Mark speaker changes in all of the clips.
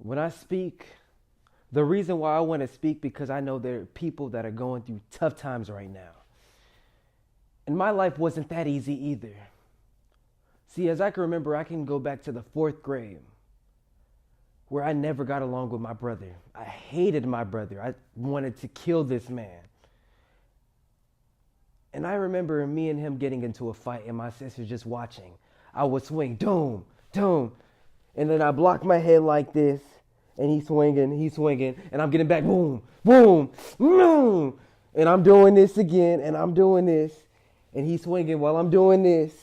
Speaker 1: When I speak, the reason why I want to speak because I know there are people that are going through tough times right now. And my life wasn't that easy either. See, as I can remember, I can go back to the fourth grade where I never got along with my brother. I hated my brother. I wanted to kill this man. And I remember me and him getting into a fight and my sister just watching. I would swing, doom, doom. And then I block my head like this. And he's swinging. And I'm getting back, boom, boom, boom. And I'm doing this again. And I'm doing this. And he's swinging while I'm doing this.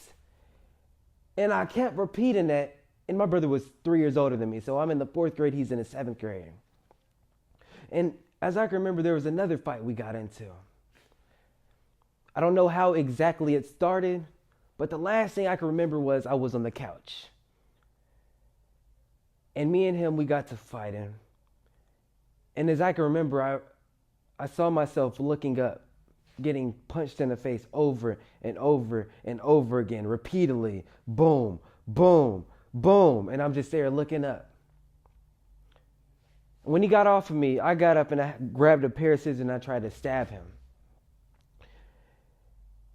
Speaker 1: And I kept repeating that. And my brother was 3 years older than me. So I'm in the fourth grade. He's in the seventh grade. And as I can remember, there was another fight we got into. I don't know how exactly it started, but the last thing I can remember was I was on the couch. And me and him, we got to fighting. And as I can remember, I saw myself looking up, getting punched in the face over and over and over again, repeatedly. Boom, boom, boom. And I'm just there looking up. When he got off of me, I got up and I grabbed a pair of scissors and I tried to stab him.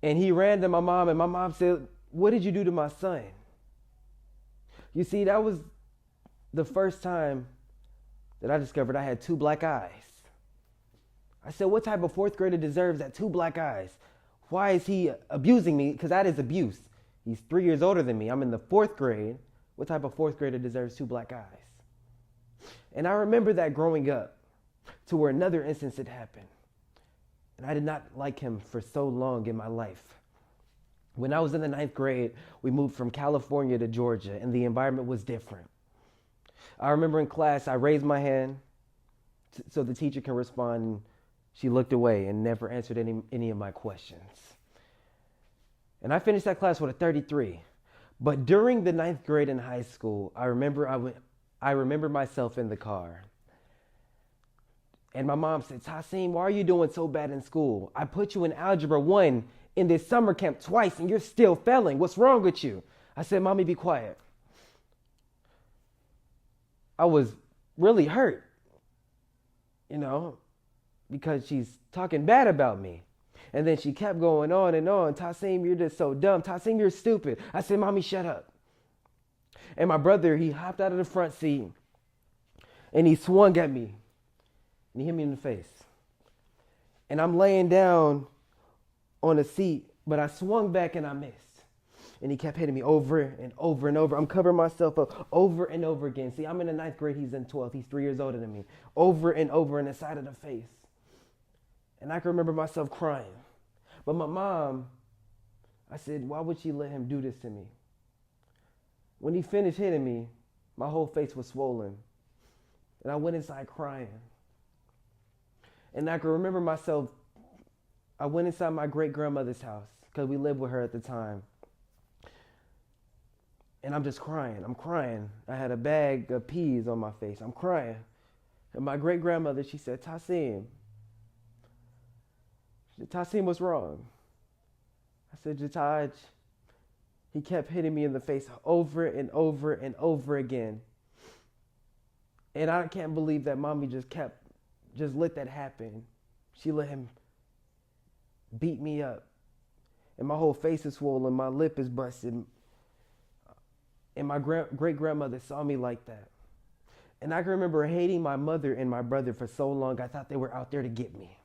Speaker 1: And he ran to my mom, and my mom said, "What did you do to my son?" You see, that was the first time that I discovered I had two black eyes. I said, what type of fourth grader deserves that two black eyes? Why is he abusing me? Because that is abuse. He's 3 years older than me. I'm in the fourth grade. What type of fourth grader deserves two black eyes? And I remember that growing up to where another instance had happened. And I did not like him for so long in my life. When I was in the ninth grade, we moved from California to Georgia, and the environment was different. I remember in class, I raised my hand so the teacher can respond. And she looked away and never answered any of my questions. And I finished that class with a 33. But during the ninth grade in high school, I remember myself in the car. And my mom said, "Tasim, why are you doing so bad in school? I put you in Algebra 1 in this summer camp twice and you're still failing. What's wrong with you?" I said, "Mommy, be quiet." I was really hurt, because she's talking bad about me. And then she kept going on and on. "Tasim, you're just so dumb. Tasim, you're stupid." I said, "Mommy, shut up." And my brother, he hopped out of the front seat and he swung at me. And he hit me in the face. And I'm laying down on a seat, but I swung back and I missed. And he kept hitting me over and over and over. I'm covering myself up over and over again. See, I'm in the ninth grade. He's in 12th. He's 3 years older than me. Over and over in the side of the face. And I can remember myself crying. But my mom, I said, why would she let him do this to me? When he finished hitting me, my whole face was swollen. And I went inside crying. And I can remember myself, I went inside my great-grandmother's house because we lived with her at the time. And I'm just crying. I'm crying. I had a bag of peas on my face. I'm crying. And my great-grandmother, she said, Tasim, what's wrong? I said, Jataj, he kept hitting me in the face over and over and over again. And I can't believe that Mommy just let that happen. She let him beat me up. And my whole face is swollen. My lip is busted. And my great-grandmother saw me like that. And I can remember hating my mother and my brother for so long, I thought they were out there to get me.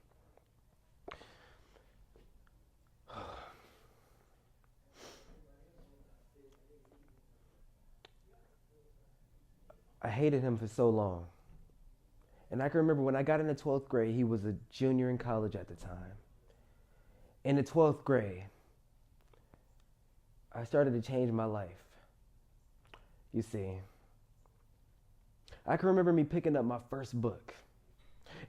Speaker 1: I hated him for so long. And I can remember when I got into 12th grade, he was a junior in college at the time. In the 12th grade, I started to change my life. You see, I can remember me picking up my first book.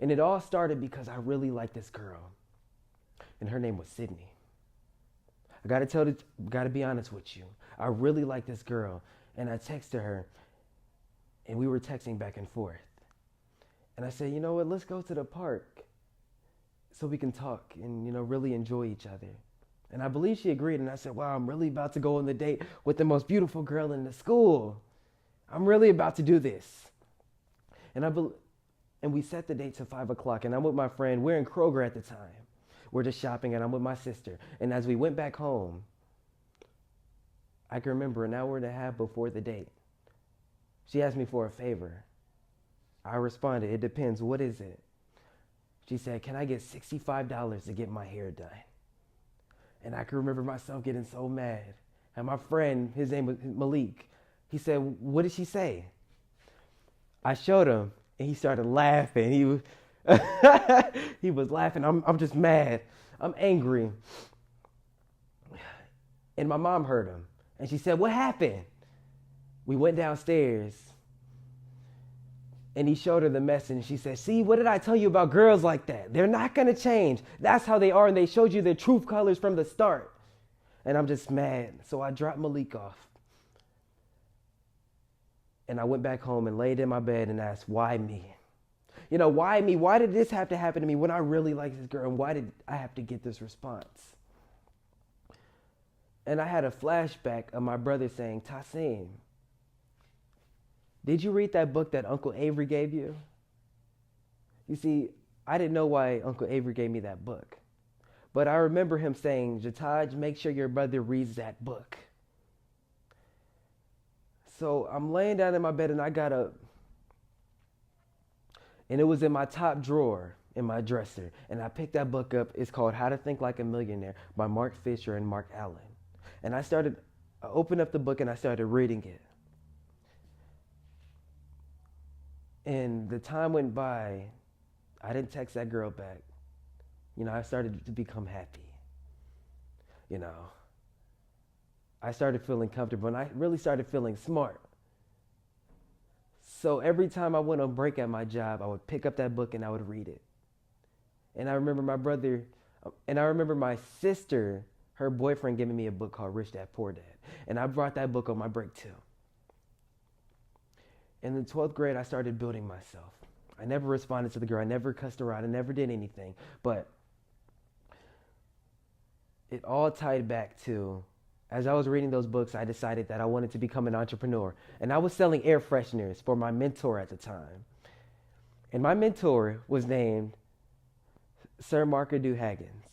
Speaker 1: And it all started because I really liked this girl. And her name was Sydney. I gotta be honest with you. I really liked this girl. And I texted her, and we were texting back and forth. And I said, you know what, let's go to the park so we can talk and, really enjoy each other. And I believe she agreed. And I said, wow, I'm really about to go on the date with the most beautiful girl in the school. I'm really about to do this. And and we set the date to 5 o'clock. And I'm with my friend. We're in Kroger at the time. We're just shopping, and I'm with my sister. And as we went back home, I can remember an hour and a half before the date, she asked me for a favor. I responded, "It depends. What is it?" She said, "Can I get $65 to get my hair done?" And I can remember myself getting so mad. And my friend, his name was Malik, he said, "What did she say?" I showed him, and he started laughing. He was, he was laughing. I'm just mad. I'm angry. And my mom heard him. And she said, "What happened?" We went downstairs. And he showed her the message. And she said, "See, what did I tell you about girls like that? They're not going to change. That's how they are. And they showed you their true colors from the start." And I'm just mad. So I dropped Malik off. And I went back home and laid in my bed and asked, why me? You know, why me? Why did this have to happen to me when I really like this girl? And why did I have to get this response? And I had a flashback of my brother saying, "Tasim, did you read that book that Uncle Avery gave you?" You see, I didn't know why Uncle Avery gave me that book. But I remember him saying, "Jataj, make sure your brother reads that book." So I'm laying down in my bed and I got up. And it was in my top drawer in my dresser. And I picked that book up. It's called How to Think Like a Millionaire by Mark Fisher and Mark Allen. And I opened up the book and I started reading it. And the time went by. I didn't text that girl back. You know, I started to become happy. You know, I started feeling comfortable and I really started feeling smart. So every time I went on break at my job, I would pick up that book and I would read it. And I remember my sister, her boyfriend giving me a book called Rich Dad Poor Dad. And I brought that book on my break too. In the 12th grade, I started building myself. I never responded to the girl. I never cussed her out. I never did anything. But it all tied back to, as I was reading those books, I decided that I wanted to become an entrepreneur. And I was selling air fresheners for my mentor at the time. And my mentor was named Sir Markadu Haggins.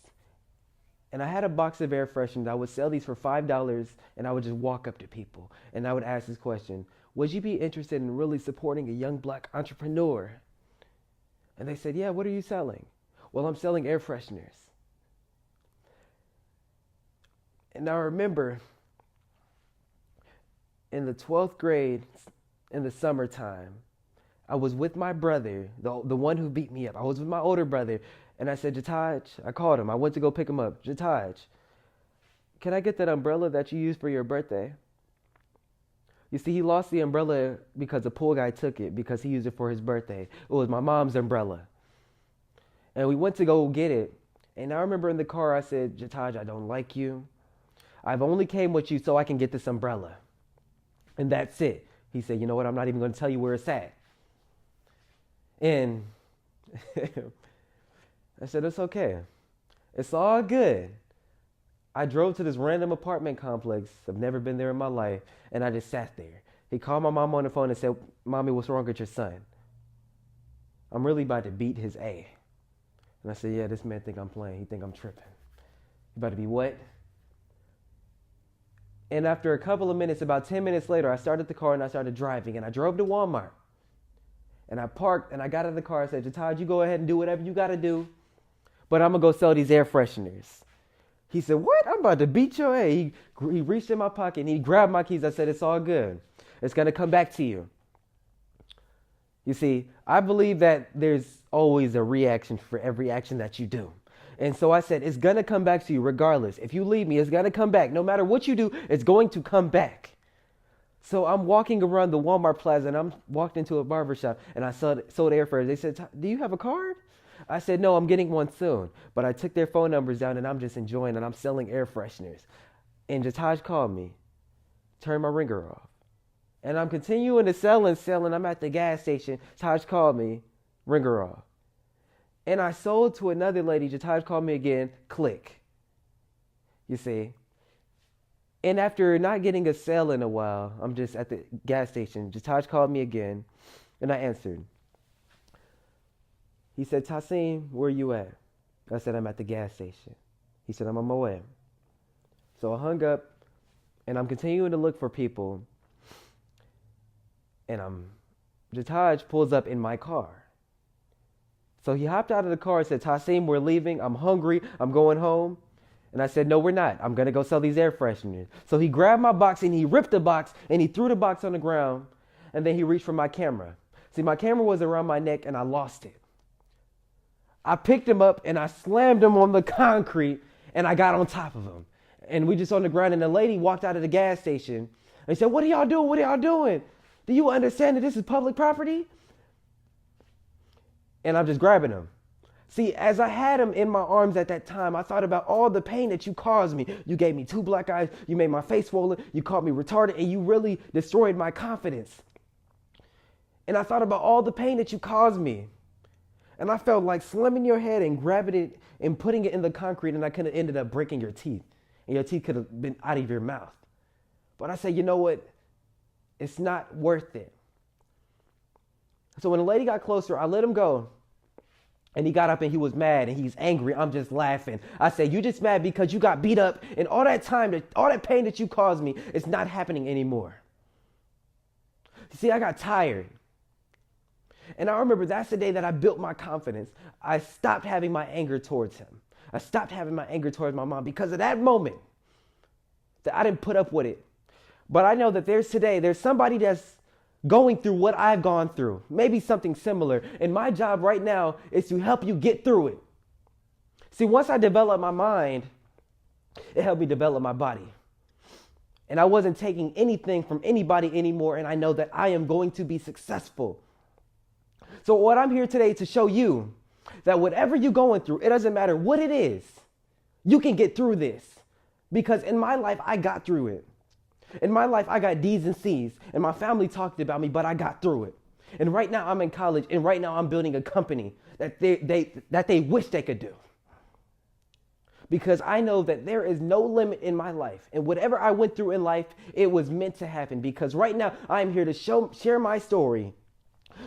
Speaker 1: And I had a box of air fresheners. I would sell these for $5 and I would just walk up to people. And I would ask this question: would you be interested in really supporting a young black entrepreneur? And they said, "Yeah, what are you selling?" "Well, I'm selling air fresheners." And I remember in the 12th grade, in the summertime, I was with my brother, the one who beat me up. I was with my older brother, and I said, "Jataj," I called him. I went to go pick him up. "Jataj, can I get that umbrella that you used for your birthday?" You see, he lost the umbrella because the pool guy took it because he used it for his birthday. It was my mom's umbrella. And we went to go get it. And I remember in the car, I said, "Jataj, I don't like you. I've only came with you so I can get this umbrella. And that's it." He said, "You know what? I'm not even going to tell you where it's at." And I said, "It's okay. It's all good." I drove to this random apartment complex. I've never been there in my life. And I just sat there. He called my mom on the phone and said, "Mommy, what's wrong with your son? I'm really about to beat his A." And I said, "Yeah, this man think I'm playing. He think I'm tripping." "You about to be what?" And after a couple of minutes, about 10 minutes later, I started the car and I started driving. And I drove to Walmart. And I parked and I got out of the car and said, "Jataj, you go ahead and do whatever you got to do. But I'm going to go sell these air fresheners." He said, "What? I'm about to beat your A." He reached in my pocket and he grabbed my keys. I said, "It's all good. It's going to come back to you." You see, I believe that there's always a reaction for every action that you do. And so I said, it's going to come back to you regardless. If you leave me, it's going to come back. No matter what you do, it's going to come back. So I'm walking around the Walmart Plaza and I'm walked into a barbershop and I sold air fresheners. They said, "Do you have a card?" I said, "No, I'm getting one soon." But I took their phone numbers down and I'm just enjoying and I'm selling air fresheners. And Jataj called me, turned my ringer off. And I'm continuing to sell and sell, and I'm at the gas station. Taj called me, ringer off. And I sold to another lady. Jataj called me again, click. You see. And after not getting a sale in a while, I'm just at the gas station. Jataj called me again, and I answered. He said, Tasim, where you at? I said, I'm at the gas station. He said, I'm on my way. So I hung up and I'm continuing to look for people. And Jataj pulls up in my car. So he hopped out of the car and said, Tasim, we're leaving. I'm hungry. I'm going home. And I said, no, we're not. I'm going to go sell these air fresheners. So he grabbed my box and he ripped the box and he threw the box on the ground. And then he reached for my camera. See, my camera was around my neck and I lost it. I picked him up and I slammed him on the concrete and I got on top of him. And we just on the ground and the lady walked out of the gas station and said, what are y'all doing? What are y'all doing? Do you understand that this is public property? And I'm just grabbing him. See, as I had him in my arms at that time, I thought about all the pain that you caused me. You gave me 2 black eyes. You made my face swollen. You called me retarded and you really destroyed my confidence. And I thought about all the pain that you caused me. And I felt like slamming your head and grabbing it and putting it in the concrete, and I could have ended up breaking your teeth. And your teeth could have been out of your mouth. But I said, you know what? It's not worth it. So when the lady got closer, I let him go. And he got up and he was mad and he's angry. I'm just laughing. I said, you just mad because you got beat up and all that time, all that pain that you caused me, it's not happening anymore. See, I got tired. And I remember that's the day that I built my confidence. I stopped having my anger towards him. I stopped having my anger towards my mom because of that moment that I didn't put up with it. But I know that there's somebody that's going through what I've gone through, maybe something similar. And my job right now is to help you get through it. See, once I developed my mind, it helped me develop my body. And I wasn't taking anything from anybody anymore. And I know that I am going to be successful. So what I'm here today to show you that whatever you're going through, it doesn't matter what it is, you can get through this. Because in my life, I got through it. In my life, I got D's and C's, and my family talked about me, but I got through it. And right now, I'm in college, and right now, I'm building a company that they wish they could do. Because I know that there is no limit in my life, and whatever I went through in life, it was meant to happen. Because right now, I'm here to share my story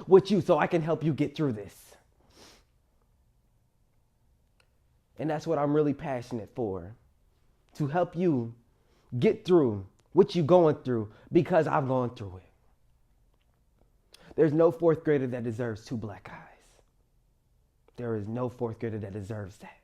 Speaker 1: with you so I can help you get through this. And that's what I'm really passionate for, to help you get through what you're going through, because I've gone through it. There's no 4th grader that deserves 2 black eyes. There is no 4th grader that deserves that.